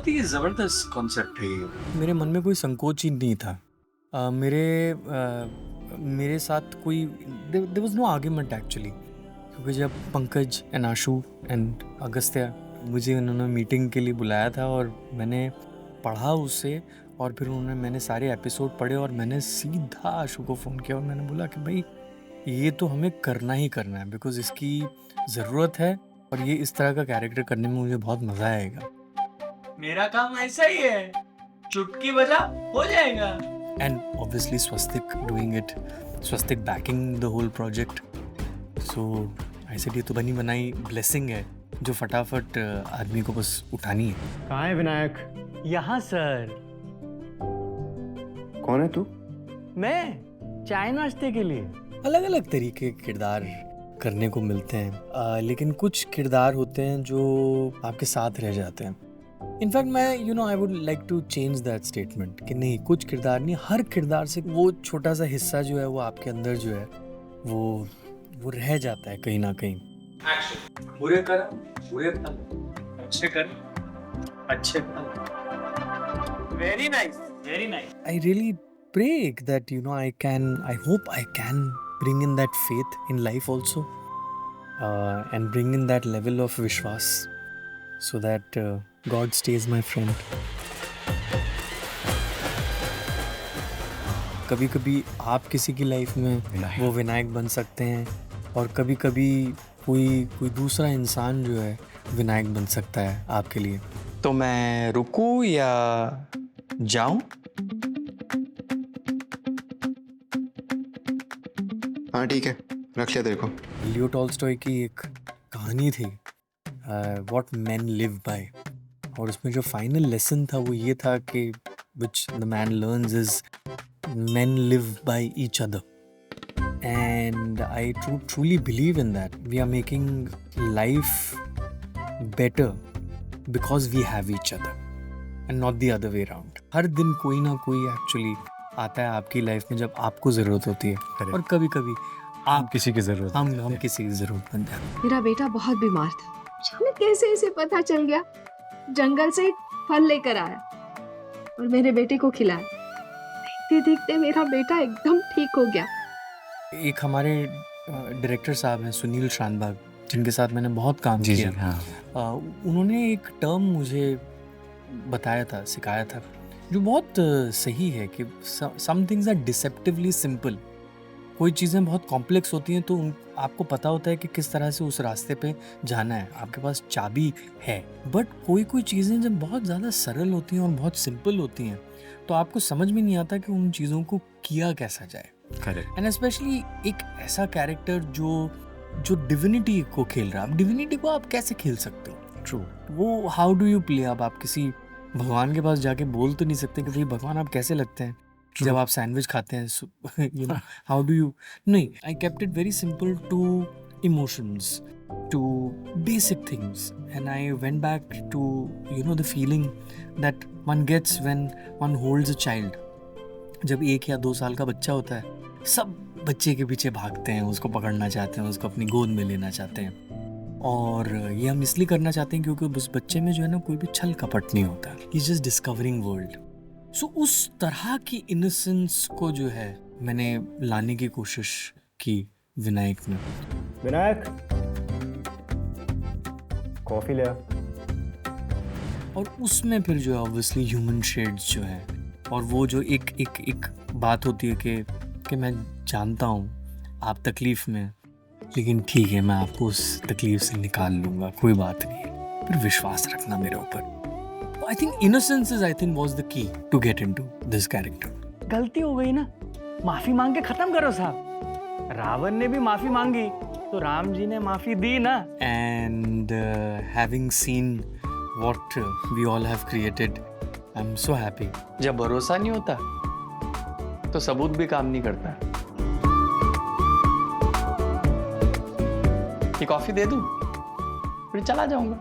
बहुत ही ज़बरदस्त कॉन्सेप्ट है ये। मेरे मन में कोई संकोच ही नहीं था। मेरे साथ कोई there was no argument actually, क्योंकि जब पंकज एंड आशु एंड अगस्त्य मुझे उन्होंने मीटिंग के लिए बुलाया था और मैंने पढ़ा उसे, और फिर मैंने सारे एपिसोड पढ़े और मैंने सीधा आशु को फ़ोन किया और मैंने बोला कि भाई ये तो हमें करना ही करना है, बिकॉज़ इसकी ज़रूरत है और ये इस तरह का कैरेक्टर करने में मुझे बहुत मज़ा आएगा। मेरा काम ऐसा ही है, चुटकी बजा हो जाएगा। And obviously Swastik doing it, Swastik backing the whole project. So I said ये तो बनी बनाई ब्लेसिंग है जो फटाफट आदमी को बस उठानी है। कहाँ है विनायक? यहाँ सर। कौन है तू? मैं चाय नाश्ते के लिए। अलग अलग तरीके के किरदार करने को मिलते हैं, लेकिन कुछ किरदार होते हैं जो आपके साथ रह जाते हैं। इनफैक्ट मैं I would like to change that statement कि नहीं, कुछ किरदार नहीं, हर किरदार से वो छोटा सा हिस्सा जो है वो आपके अंदर जो है वो रह जाता है कहीं ना कहीं। एक्शन। बुरे कर, बुरे फल, अच्छे कर, अच्छे फल। Very nice, very nice. I really pray that I hope I can bring in that faith in life also, and bring in that level of Vishwas so that God stays my friend. कभी कभी आप किसी की life में वो विनायक बन सकते हैं और कभी कभी कोई दूसरा इंसान जो है विनायक बन सकता है आपके लिए। तो मैं रुकूं या जाऊं? हाँ ठीक है, रख लिया तेरे को। लियो टॉल्स्टॉय की एक कहानी थी, व्हाट मैन लिव बाय, और उसमें जो फाइनल लेसन था वो ये था कि which the man learns is men live by each other, and I truly believe in that. We are making life better because we have each other and not the other way around. हर दिन कोई ना कोई actually आता है आपकी life में जब आपको ज़रूरत होती है, और कभी कभी आप किसी की ज़रूरत, हम किसी की ज़रूरत बन जाते हैं। मेरा बेटा बहुत बीमार था, जाने कैसे इसे पता चल गया, जंगल से एक फल लेकर आया और मेरे बेटे को खिलाया। देखते देखते मेरा बेटा एकदम ठीक हो गया। एक हमारे डायरेक्टर साहब हैं सुनील शानबाग, जिनके साथ मैंने बहुत काम किया। उन्होंने एक टर्म मुझे बताया था, सिखाया था, जो बहुत सही है कि some things are deceptively simple. कोई चीज़ें बहुत कॉम्प्लेक्स होती हैं तो आपको पता होता है कि किस तरह से उस रास्ते पे जाना है, आपके पास चाबी है। बट कोई चीज़ें जब बहुत ज़्यादा सरल होती हैं और बहुत सिंपल होती हैं तो आपको समझ में नहीं आता कि उन चीज़ों को किया कैसा जाए। करेक्ट। एंड स्पेशली एक ऐसा कैरेक्टर जो डिविनिटी को खेल रहा है। अब डिविनिटी को आप कैसे खेल सकते हो? ट्रू। वो हाउ डू यू प्ले? अब आप किसी भगवान के पास जाके बोल तो नहीं सकते कि भाई भगवान आप कैसे लगते हैं जब आप सैंडविच खाते हैं। How do you? नहीं, I kept it very simple to emotions, to basic things, and I went back to the feeling that one gets when one holds a child. जब 1 या 2 साल का बच्चा होता है, सब बच्चे के पीछे भागते हैं, उसको पकड़ना चाहते हैं, उसको अपनी गोद में लेना चाहते हैं, और ये हम इसलिए करना चाहते हैं क्योंकि उस बच्चे में जो है ना कोई भी छल कपट नहीं होता। He is just discovering world. So उस तरह की इनोसेंस को जो है मैंने लाने की कोशिश की विनायक में। विनायक, कॉफी ले आ। और उसमें फिर जो है ऑब्वियसली ह्यूमन शेड्स जो है, और वो जो एक बात होती है कि मैं जानता हूँ आप तकलीफ़ में, लेकिन ठीक है मैं आपको उस तकलीफ़ से निकाल लूँगा, कोई बात नहीं, फिर विश्वास रखना मेरे ऊपर। I think innocence was the key to get into this character. गलती हो गई ना, माफी मांग के खत्म करो साहब। रावण ने भी माफी मांगी तो राम जी ने माफी दी ना। And having seen what we all have created, I'm so happy. जब भरोसा नहीं होता तो सबूत भी काम नहीं करता। ये कॉफी दे दूं? फिर चला जाऊंगा।